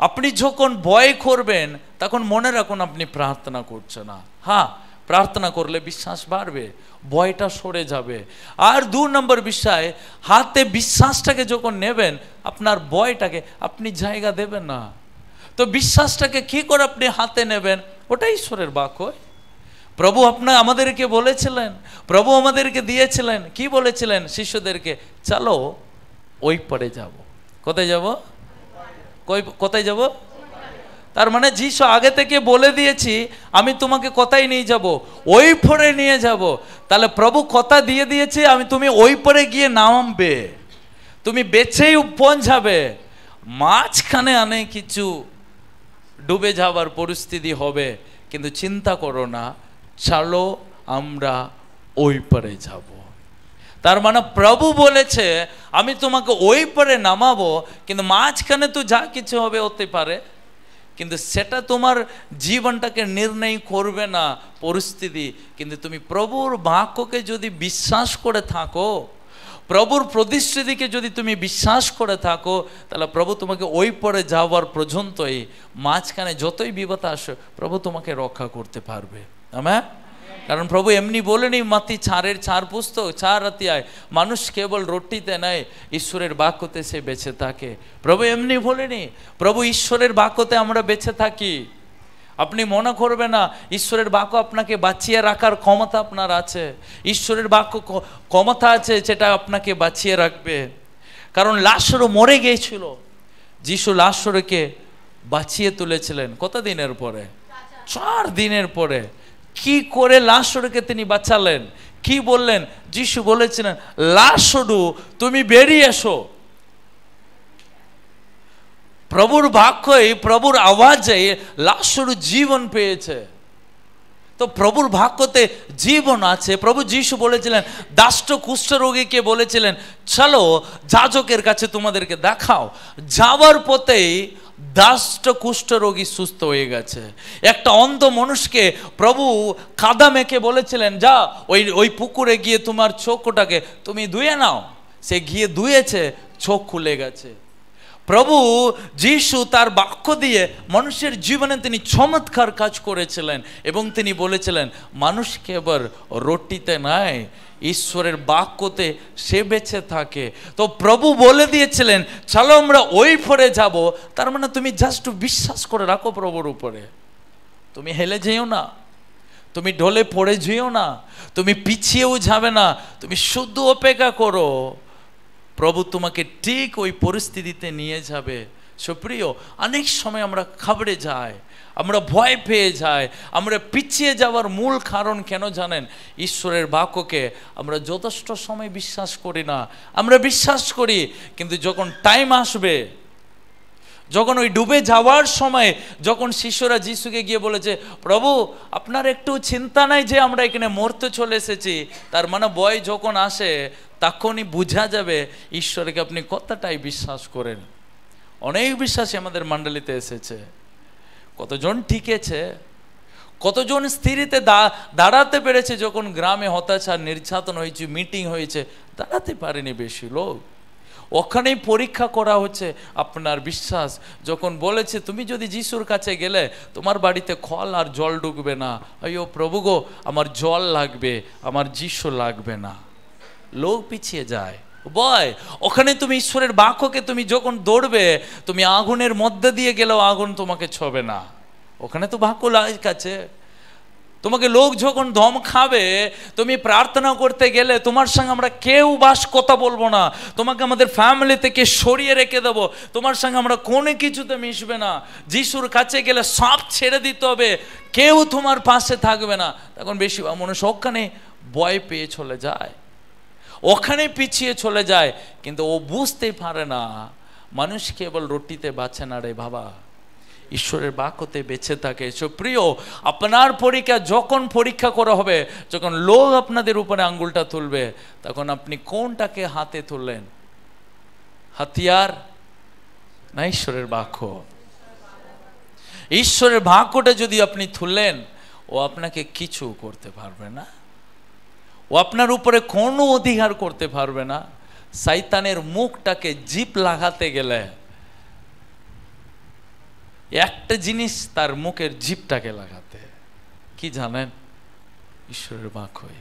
Speaker 1: আপনি যখন ভয় করবেন তখন মনে রাখুন আপনি প্রার্থনা করছেন না। প্রার্থনা করলে বিশ্বাস বাড়বে, ভয়টা সরে যাবে। আর 2 নম্বর বিষয়, হাতে বিশ্বাসটাকে যখন নেবেন, আপনার ভয়টাকে আপনি জায়গা দেবেন না। তো বিশ্বাসটাকে কি করে আপনি হাতে নেবেন? ওটাই ঈশ্বরের বাক্য। প্রভু আমাদেরকে বলেছিলেন, প্রভু আমাদেরকে দিয়েছিলেন, কি বলেছিলেন শিষ্যদেরকে? চলো ওই পারে যাব। কোথায় যাব? কোথায় যাব? তার মানে যিশু আগে থেকে বলে দিয়েছি, আমি তোমাকে কোথায় নিয়ে যাব? ওই পারে নিয়ে যাব। তাহলে প্রভু কথা দিয়ে দিয়েছে, তুমি ওই পারে গিয়ে নামবে, তুমি বেঁচেই পৌঁছাবে। মাঝখানে অনেক কিছু ডুবে যাওয়ার পরিস্থিতি হবে, কিন্তু চিন্তা করো না, চলো আমরা ওই পারে যাব। তার মানে প্রভু বলেছে আমি তোমাকে ওই পারে নামাবো, কিন্তু মাঝখানে তো যা কিছু হবে হতে পারে, কিন্তু সেটা তোমার জীবনটাকে নির্ণয় করবে না পরিস্থিতি। কিন্তু তুমি প্রভুর বাক্যকে যদি বিশ্বাস করে থাকো, প্রভুর প্রতিশ্রুতিকে যদি তুমি বিশ্বাস করে থাকো, তাহলে প্রভু তোমাকে ওই পরে যাওয়ার পর্যন্তই, মাঝখানে যতই বিপদ আসে, প্রভু তোমাকে রক্ষা করতে পারবে। আমেন। কারণ প্রভু এমনি বলেনি, মাত্র 4 পুস্তক 4 অধ্যায়, মানুষ কেবল রুটিতে নয় ঈশ্বরের বাক্যতে সে বেঁচে থাকে। প্রভু এমনি বলেনি। প্রভু ঈশ্বরের বাক্যতে আমরা বেঁচে থাকি। আপনি মনে করবেন না ঈশ্বরের বাক্য আপনাকে বাঁচিয়ে রাখার ক্ষমতা আপনার আছে। ঈশ্বরের বাক্য ক্ষমতা আছে যেটা আপনাকে বাঁচিয়ে রাখবে। কারণ লাজরও মরে গিয়েছিল, যিশু লাজরকে বাঁচিয়ে তুলেছিলেন কত দিনের পরে? 4 দিনের পরে। কি করে লাজরকে তিনি বাঁচালেন? কি বললেন? যিশু বলেছিলেন, লাজর তুমি বেরিয়ে এসো। প্রভুর বাক্যই, প্রভুর আওয়াজে লাজর জীবন পেয়েছে। তো প্রভুর বাক্যতে জীবন আছে। প্রভু যিশু বলেছিলেন, দাষ্ট কুষ্ঠরোগীকে বলেছিলেন, চলো যাজকের কাছে তোমাদেরকে দেখাও। যাওয়ার পথেই দাষ্ট কুষ্ঠরোগী সুস্থ হয়ে গেছে। একটা অন্ধ মানুষকে প্রভু কাদা মেখে বলেছিলেন, যা ওই পুকুরে গিয়ে তোমার চোখটাকে তুমি ধুয়ে নাও। সে গিয়ে ধুয়েছে, চোখ খুলে গেছে। প্রভু যিশু তার বাক্য দিয়ে মানুষের জীবনে তিনি চমৎকার কাজ করেছিলেন, এবং তিনি বলেছিলেন, মানুষ কেবল রুটিতে নয়, ঈশ্বরের বাক্যতে সে বেঁচে থাকে। তো প্রভু বলে দিয়েছিলেন, চলো আমরা ওই পরে যাব। তার মানে তুমি জাস্ট বিশ্বাস করে রাখো প্রভুর উপরে। তুমি হেলে যেও না, তুমি ঢলে পড়ে যেও না, তুমি পিছিয়েও যাবে না। তুমি শুধু অপেক্ষা করো, প্রভু তোমাকে ঠিক ওই পরিস্থিতিতে নিয়ে যাবে। সুপ্রিয়, অনেক সময় আমরা ঘাবড়ে যাই, আমরা ভয় পেয়ে যাই। আমরা পিছিয়ে যাওয়ার মূল কারণ কেন জানেন? ঈশ্বরের বাক্যকে আমরা যথেষ্ট সময় বিশ্বাস করি না। আমরা বিশ্বাস করি, কিন্তু যখন টাইম আসবে, যখন ওই ডুবে যাওয়ার সময়, যখন শিষ্যরা যিশুকে গিয়ে বলেছে, প্রভু আপনার একটু চিন্তা নাই যে আমরা এখানে মরতে চলে এসেছি, তার মানে ভয় যখন আসে তখনই বোঝা যাবে ঈশ্বরকে আপনি কতটাই বিশ্বাস করেন। অনেক বিশ্বাসী আমাদের মণ্ডলীতে এসেছে, কতজন টিকেছে, কতজন স্থিরিতে দাঁড়াতে পেরেছে। যখন গ্রামে হতাচার নির্যাতন হয়েছে, মিটিং হয়েছে, দাঁড়াতে পারেনি বেশি লোক। ওখানেই পরীক্ষা করা হচ্ছে আপনার বিশ্বাস। যখন বলেছে, তুমি যদি যিশুর কাছে গেলে তোমার বাড়িতে খল আর জল ঢুকবে না, আইও প্রভু গো আমার জল লাগবে, আমার যিশু লাগবে না, লোক পিছিয়ে যায়। বয় ওখানে তুমি ঈশ্বরের বাক্যকে তুমি যখন দৌড়বে, তুমি আগুনের মধ্যে দিয়ে গেলেও আগুন তোমাকে ছবে না। ওখানে তো বাক্য কাছে তোমাকে লোক যখন দম খাবে, তুমি প্রার্থনা করতে গেলে তোমার সঙ্গে আমরা কেউ কথা বলবো না, তোমাকে আমাদের ফ্যামিলি থেকে সরিয়ে রেখে দেবো, তোমার সঙ্গে আমরা কোনো কিছুতে মিশবে না। যিশুর কাছে গেলে সব ছেড়ে দিতে হবে, কেউ তোমার পাশে থাকবে না। তখন বেশি মানুষ ওখানে ভয় পেয়ে চলে যায়, ওখানে পিছিয়ে চলে যায়। কিন্তু ও বুঝতে পারে না মানুষ কেবল রুটিতে বাঁচে না রে বাবা, ঈশ্বরের বাক্যতে বেঁচে থাকে। সুপ্রিয়, আপনার পরীক্ষা যখন পরীক্ষা করা হবে, যখন লোক আপনাদের উপরে আঙ্গুলটা তুলবে, তখন আপনি কোনটাকে হাতে তুললেন? হাতিয়ার না ঈশ্বরের বাক্য? ঈশ্বরের বাক্যটা যদি আপনি তুললেন, ও আপনাকে কিছু করতে পারবে না, ও আপনার উপরে কোনো অধিকার করতে পারবে না। শয়তানের মুখটাকে জিপ লাগাতে গেলে একটা জিনিস, তার মুখের জিপটাকে লাগাতে, কি জানেন? ঈশ্বরের বাক্যই।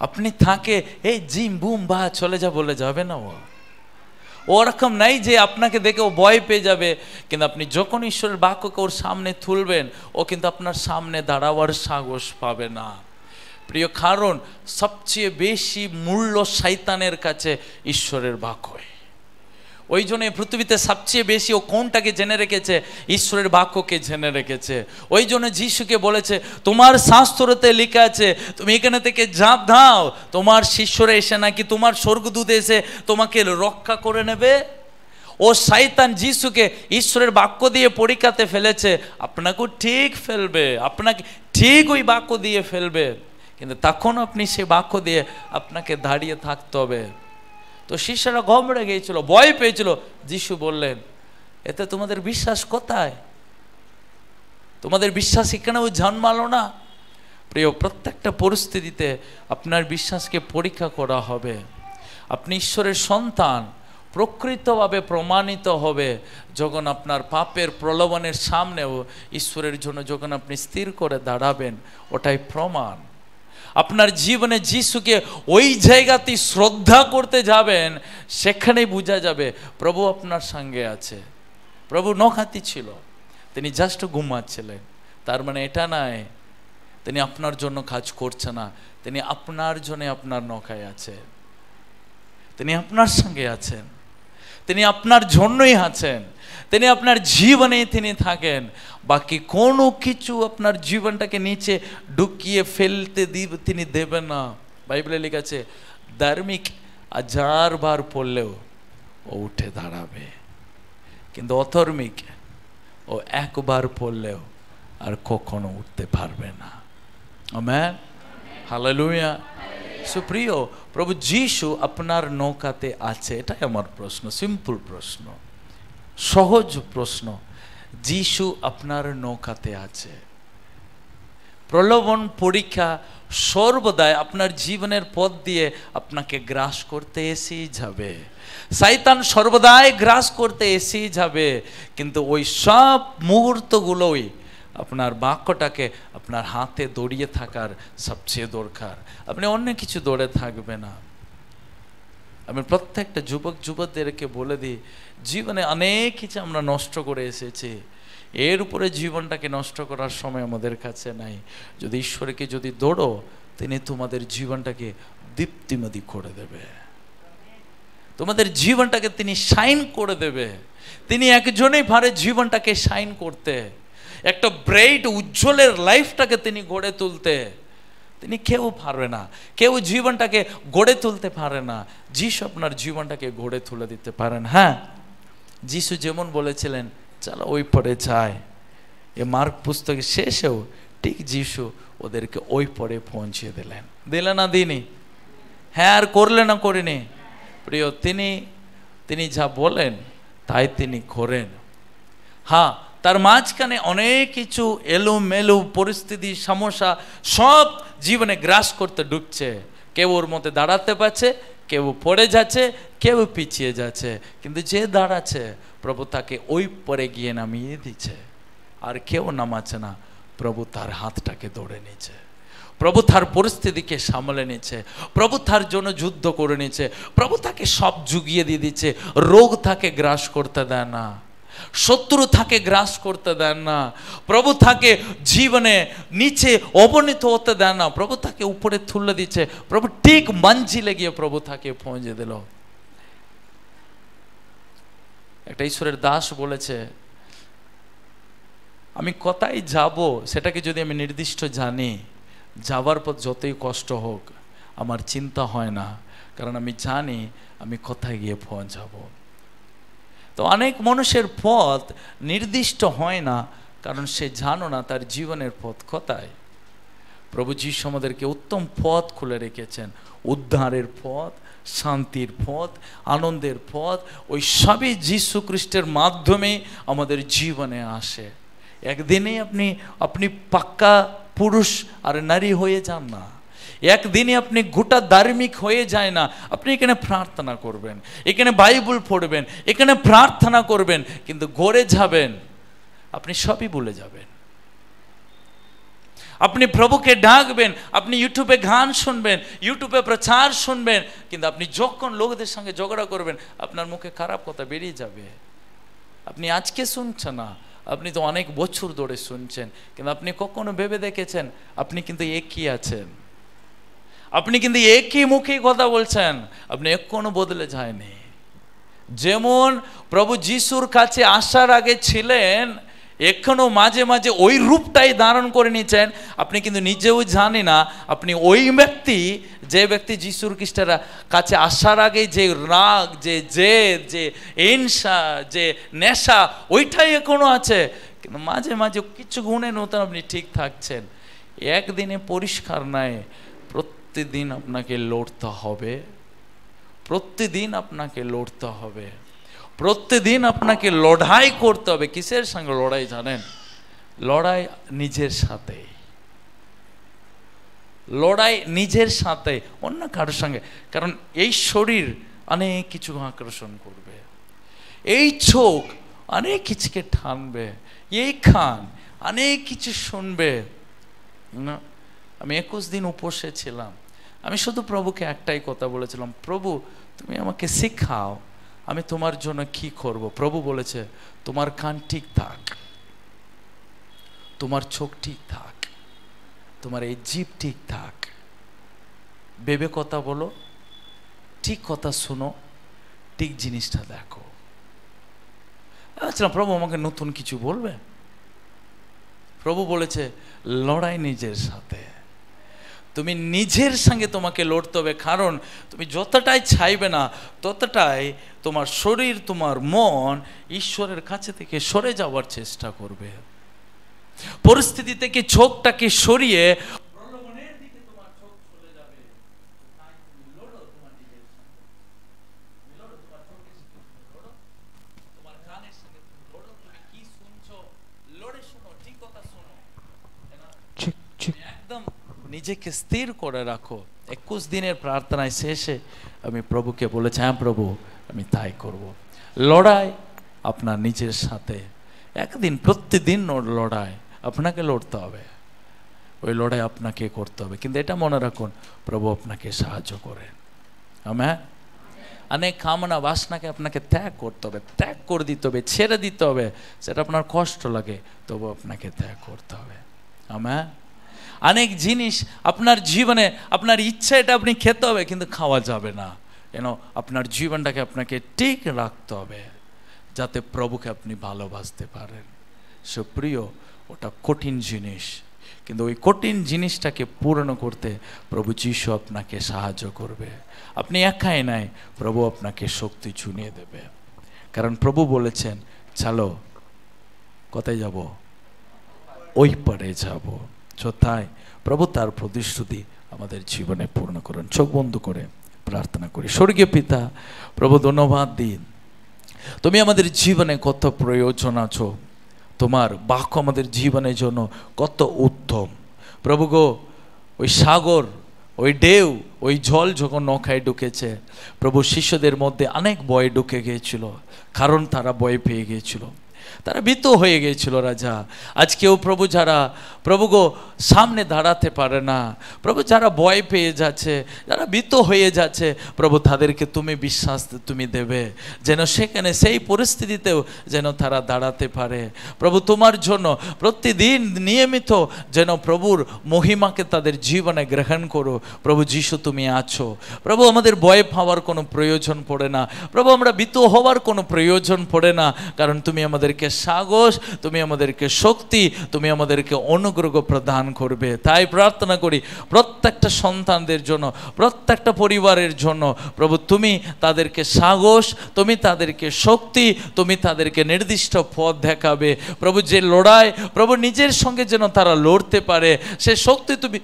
Speaker 1: আপনি তাকে এই জিম বুম বা চলে যা বলে যাবে না। ওরকম নাই যে আপনাকে দেখে ও ভয় পেয়ে যাবে, কিন্তু আপনি যখন ঈশ্বরের বাক্যকে ওর সামনে তুলবেন, ও কিন্তু আপনার সামনে দাঁড়াবার সাহস পাবে না। প্রিয়, কারণ সবচেয়ে বেশি মূল্য শয়তানের কাছে ঈশ্বরের বাক্য। ওই জন্য পৃথিবীতে সবচেয়ে বেশি ও কোনটাকে জেনে রেখেছে? ঈশ্বরের বাক্যকে জেনে রেখেছে। ওই জন্য যিশুকে বলেছে, তোমার শাস্ত্রতে লেখা আছে তুমি এখানে থেকে ঝাঁপ দাও, তোমার শিষ্যরা এসে নাকি তোমার স্বর্গদূত এসে তোমাকে রক্ষা করে নেবে। ও শয়তান যিশুকে ঈশ্বরের বাক্য দিয়ে পরীক্ষাতে ফেলেছে, আপনাকেও ঠিক ফেলবে, আপনাকে ঠিক ওই বাক্য দিয়ে ফেলবে, কিন্তু তখন আপনি সে বাক্য দিয়ে আপনাকে দাঁড়িয়ে থাকতে হবে। তো শিষ্যরা ঘাবড়ে গিয়েছিল, ভয় পেয়েছিল। যিশু বললেন, এতে তোমাদের বিশ্বাস কোথায়? তোমাদের বিশ্বাস এখানেও জন্মালো না? প্রিয়, প্রত্যেকটা পরিস্থিতিতে আপনার বিশ্বাসকে পরীক্ষা করা হবে। আপনি ঈশ্বরের সন্তান প্রকৃতভাবে প্রমাণিত হবে যখন আপনার পাপের প্রলোভনের সামনেও ঈশ্বরের জন্য যখন আপনি স্থির করে দাঁড়াবেন, ওটাই প্রমাণ। আপনার জীবনে যিশুকে ওই জায়গাতেই শ্রদ্ধা করতে যাবেন, সেখানেই বোঝা যাবে প্রভু আপনার সঙ্গে আছে। প্রভু নখাতি ছিল, তিনি জাস্ট ঘুমাচ্ছিলেন, তার মানে এটা নয় তিনি আপনার জন্য কাজ করছে না, তিনি আপনার জন্য আপনার নখায় আছে, তিনি আপনার সঙ্গে আছেন, তিনি আপনার জন্যই আছেন, তিনি আপনার জীবনে তিনি থাকেন। বাকি কোনো কিছু আপনার জীবনটাকে নিচে ঢুকিয়ে ফেলতে তিনি দেবেন না। বাইবেলে লেখা আছে, ধার্মিক 1000 বার পড়লেও ও উঠে দাঁড়াবে, কিন্তু অধার্মিক ও একবার পড়লেও আর কখনো উঠতে পারবে না। Amen, hallelujah. সুপ্রিয়, প্রভু যিশু আপনার নৌকাতে আছে, এটাই আমার প্রশ্ন, সিম্পল প্রশ্ন, সহজ প্রশ্ন। যিশু আপনার নৌকাতে আছে। প্রলোভন, পরীক্ষা সর্বদাই আপনার জীবনের পথ দিয়ে আপনাকে গ্রাস করতে এসেই যাবে। শয়তান সর্বদাই গ্রাস করতে এসেই যাবে, কিন্তু ওই সব মুহূর্তগুলোই আপনার বাক্যটাকে আপনার হাতে দড়িয়ে থাকার সবচেয়ে দরকার। আপনি অন্য কিছু দৌড়ে থাকবে না। আমি প্রত্যেকটা যুবক যুবকদেরকে বলে দিই, জীবনে অনেক কিছু আমরা নষ্ট করে এসেছি, এর উপরে জীবনটাকে নষ্ট করার সময় আমাদের কাছে নাই। যদি ঈশ্বরকে যদি দৌড়ো, তিনি তোমাদের জীবনটাকে দীপ্তিময় করে দেবে, তোমাদের জীবনটাকে তিনি শাইন করে দেবে। তিনি একজনেই পারে জীবনটাকে শাইন করতে, একটা ব্রাইট উজ্জ্বলের লাইফটাকে তিনি গড়ে তুলতে। তিনি কেউ পারবে না, কেউ জীবনটাকে গড়ে তুলতে পারে না। যিশু আপনার জীবনটাকে গড়ে তুলে দিতে পারেন। হ্যাঁ, যিশু যেমন বলেছিলেন চলো ওই পরে যায়, এ মার্ক পুস্তকের শেষেও ঠিক যিশু ওদেরকে ওই পরে পৌঁছিয়ে দিলেন। দিলেন না দিনি? হ্যাঁ, আর করলে না করিনি? প্রিয়, তিনি যা বলেন তাই তিনি করেন। হ্যাঁ, তার মাঝখানে অনেক কিছু এলোমেলো পরিস্থিতি, সমস্যা সব জীবনে গ্রাস করতে ঢুকছে। কেউ ওর মধ্যে দাঁড়াতে পারছে, কেউ পড়ে যাচ্ছে, কেউ পিছিয়ে যাচ্ছে, কিন্তু যে দাঁড়াচ্ছে প্রভু তাকে ওই পরে গিয়ে নামিয়ে দিচ্ছে। আর কেউ নামাচ্ছে না, প্রভু তার হাতটাকে ধরে নিচ্ছে, প্রভু তার পরিস্থিতিকে সামলে নিচ্ছে, প্রভু তার জন্য যুদ্ধ করে নিচ্ছে, প্রভু তাকে সব জুগিয়ে দিয়ে দিচ্ছে। রোগ তাকে গ্রাস করতে দেয় না, শত্রু তাকে গ্রাস করতে দেন না, প্রভু তাকে জীবনে নিচে অবনীত হতে দেন না, প্রভু তাকে উপরে তুলে দিচ্ছে। প্রভু ঠিক মঞ্জিলে গিয়ে প্রভু তাকে পৌঁছে দিল। একটা ঈশ্বরের দাস বলেছে, আমি কোথায় যাব সেটাকে যদি আমি নির্দিষ্ট জানি, যাবার পথ যতই কষ্ট হোক আমার চিন্তা হয় না, কারণ আমি জানি আমি কোথায় গিয়ে পৌঁছাবো। তো অনেক মানুষের পথ নির্দিষ্ট হয় না, কারণ সে জানো না তার জীবনের পথ কোথায়। প্রভু যিশু আমাদেরকে উত্তম পথ খুলে রেখেছেন, উদ্ধারের পথ, শান্তির পথ, আনন্দের পথ। ওই সবই যীশু খ্রিস্টের মাধ্যমে আমাদের জীবনে আসে। একদিনেই আপনি পাক্কা পুরুষ আর নারী হয়ে যান না, একদিনে আপনি গোটা ধার্মিক হয়ে যায় না। আপনি এখানে প্রার্থনা করবেন, এখানে বাইবেল পড়বেন, এখানে প্রার্থনা করবেন, কিন্তু ঘরে যাবেন আপনি সবই ভুলে যাবেন। আপনি প্রভুকে ডাকবেন, আপনি ইউটিউবে গান শুনবেন, ইউটিউবে প্রচার শুনবেন, কিন্তু আপনি যখন লোকদের সঙ্গে ঝগড়া করবেন আপনার মুখে খারাপ কথা বেরিয়ে যাবে। আপনি আজকে শুনছেন না, আপনি তো অনেক বছর ধরে শুনছেন, কিন্তু আপনি কখনো ভেবে দেখেছেন আপনি কিন্তু একই আছেন, আপনি কিন্তু একই মুখে কথা বলছেন, আপনি এখনো বদলে যায়নি। যেমন প্রভু যিশুর কাছে আসার আগে ছিলেন, এখনো মাঝে মাঝে ওই রূপটাই ধারণ করে নিচ্ছেন। আপনি কিন্তু নিজেও জানি না আপনি ওই ব্যক্তি, যে ব্যক্তি যিশুর খ্রিস্টের কাছে আসার আগে যে রাগ, যে জেদ, যে হিংসা, যে নেশা, ওইটাই এখনো আছে। কিন্তু মাঝে মাঝে কিছু গুণে নতুন আপনি ঠিক থাকছেন। একদিনে পরিষ্কার নয়, প্রতিদিন আপনাকে লড়তে হবে, প্রতিদিন আপনাকে লড়তে হবে, প্রতিদিন আপনাকে লড়াই করতে হবে। কিসের সঙ্গে লড়াই জানেন? লড়াই নিজের সাথে, লড়াই নিজের সাথে, অন্য কারোর সঙ্গে। কারণ এই শরীর অনেক কিছু আকর্ষণ করবে, এই চোখ অনেক কিছুকে টানবে, এই কান অনেক কিছু শুনবে না। আমি 21 দিন উপোসে ছিলাম, আমি শুধু প্রভুকে একটাই কথা বলেছিলাম, প্রভু তুমি আমাকে শেখাও আমি তোমার জন্য কি করব। প্রভু বলেছে তোমার কান ঠিক থাক, তোমার চোখ ঠিক থাক, তোমার এই জিভ ঠিক থাক, ভেবে কথা বলো, ঠিক কথা শুনো, ঠিক জিনিসটা দেখো। আচ্ছা প্রভু আমাকে নতুন কিছু বলবে? প্রভু বলেছে লড়াই নিজের সাথে, তুমি নিজের সঙ্গে তোমাকে লড়তে হবে। কারণ তুমি যতটাই চাইবে না ততটাই তোমার শরীর, তোমার মন ঈশ্বরের কাছে থেকে সরে যাওয়ার চেষ্টা করবে। পরিস্থিতি থেকে চোখটাকে সরিয়ে প্রলোভনের দিকে তোমার চোখ চলে যাবে। তাই তুমি লড়ো তোমার নিজের সঙ্গে, লড়ো তোমার চোখের সঙ্গে, লড়ো তোমার কানের সঙ্গে, লড়ো তুমি কি শুনছো, লড়ে শোনো, ঠিক কথা শোনো, একদম নিজেকে স্থির করে রাখো। 21 দিনের প্রার্থনায় শেষে আমি প্রভুকে বলেছি, হ্যাঁ প্রভু আমি তাই করব। লড়াই আপনার নিজের সাথে, একদিন প্রতিদিন লড়াই আপনাকে লড়তে হবে, ওই লড়াই আপনাকে করতে হবে। কিন্তু এটা মনে রাখুন, প্রভু আপনাকে সাহায্য করেন। আমেন। অনেক কামনা বাসনাকে আপনাকে ত্যাগ করতে হবে, ত্যাগ করে দিতে হবে, ছেড়ে দিতে হবে। সেটা আপনার কষ্ট লাগে, তবু আপনাকে ত্যাগ করতে হবে। আমেন। অনেক জিনিস আপনার জীবনে, আপনার ইচ্ছা এটা আপনি খেতে হবে, কিন্তু খাওয়া যাবে না। কেন? আপনার জীবনটাকে আপনাকে ঠিক রাখতে হবে, যাতে প্রভুকে আপনি ভালোবাসতে পারেন। সুপ্রিয়, ওটা কঠিন জিনিস, কিন্তু ওই কঠিন জিনিসটাকে পূরণ করতে প্রভু যিশু আপনাকে সাহায্য করবে। আপনি একাই নাই, প্রভু আপনাকে শক্তি জুনিয়ে দেবে। কারণ প্রভু বলেছেন চলো, কোথায় যাব? ওই পারে যাব। তাই প্রভু তার প্রতিশ্রুতি আমাদের জীবনে পূর্ণ করুন। চোখ বন্ধ করে প্রার্থনা করি। স্বর্গীয় পিতা, প্রভু ধন্যবাদ দিন, তুমি আমাদের জীবনে কত প্রয়োজন আছো, তোমার বাক্য আমাদের জীবনের জন্য কত উত্তম। প্রভু গো, ওই সাগর, ওই ঢেউ, ওই জল যখন নৌকায় ঢুকেছে, প্রভু শিষ্যদের মধ্যে অনেক ভয় ঢুকে গিয়েছিল, কারণ তারা ভয় পেয়ে গিয়েছিল, তারা ভীত হয়ে গিয়েছিল রাজা। আজকেও প্রভু যারা প্রভু গো সামনে দাঁড়াতে পারে না, প্রভু যারা ভয় পেয়ে যাচ্ছে, যারা ভীত হয়ে যাচ্ছে, প্রভু তাদেরকে তুমি বিশ্বাস তুমি দেবে, যেন সেখানে সেই পরিস্থিতিতেও যেন তারা দাঁড়াতে পারে। প্রভু তোমার জন্য প্রতিদিন নিয়মিত যেন প্রভুর মহিমাকে তাদের জীবনে গ্রহণ করো। প্রভু যিশু তুমি আছো। প্রভু আমাদের ভয় পাওয়ার কোনো প্রয়োজন পড়ে না, প্রভু আমরা ভীত হওয়ার কোনো প্রয়োজন পড়ে না, কারণ তুমি আমাদেরকে সাহস, তুমি আমাদেরকে শক্তি, তুমি আমাদেরকে অনুগ্রহ প্রদান করবে। তাই প্রার্থনা করি প্রত্যেকটা সন্তানদের জন্য, প্রত্যেকটা পরিবারের জন্য, প্রভু তুমি তাদেরকে সাহস, তুমি তাদেরকে শক্তি, তুমি তাদেরকে নির্দিষ্ট পথ দেখাবে। প্রভু যে লড়াই প্রভু নিজের সঙ্গে যেন তারা লড়তে পারে, সে শক্তি তুমি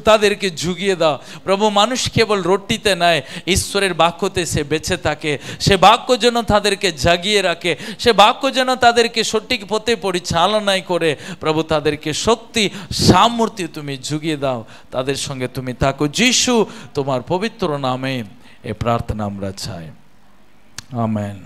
Speaker 1: তাদেরকে জুগিয়ে দাও। প্রভু মানুষ কেবল রুটিতে নয়, ঈশ্বরের বাক্যতে সে বেঁচে থাকে, সে বাক্য যেন তাদেরকে জাগিয়ে রাখে, সে বাক্য যেন তাদেরকে সঠিক পথে পরিচালনায় করে। প্রভু তাদেরকে শক্তি সামর্থ্য তুমি জুগিয়ে দাও, তাদের সঙ্গে তুমি থাকো। যিশু তোমার পবিত্র নামে এ প্রার্থনা আমরা চাই, আমেন।